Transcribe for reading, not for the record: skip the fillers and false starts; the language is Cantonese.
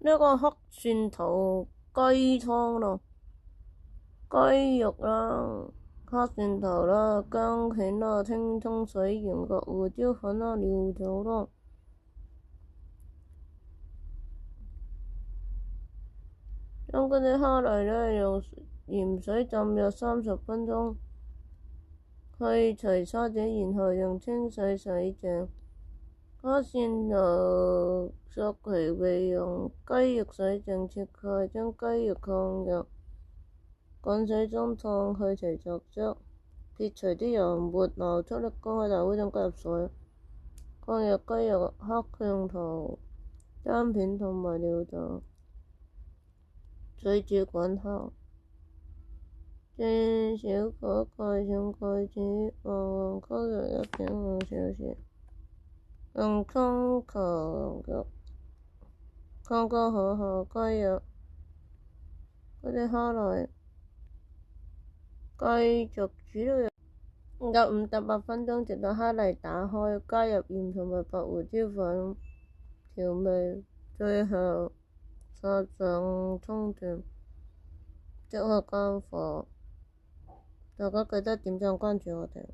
呢個黑蒜頭雞湯咯，雞肉啦，黑蒜頭啦，薑片啦，清湯水鹽個胡椒粉啦，料酒咯。將嗰啲蝦嚟呢，用鹽水浸約30分鐘，去除沙子，然後用清水洗淨。黑蒜頭削皮備用，雞肉洗淨切塊，將雞肉放入滾水中燙去除雜質，撇除啲油沫，撈出瀝乾喺大鍋中加入水，放入雞肉、黑蒜頭、薑片同埋料酒，水煮滾後，轉小火蓋上蓋子，慢慢溝入1.5小時。用湯球肉剛剛好後，加入嗰啲蝦嚟，繼續煮到約5到8分鐘，直到蝦泥打開，加入鹽同埋白胡椒粉調味，最後撒上葱段，即可關火。大家記得點讚關注我哋。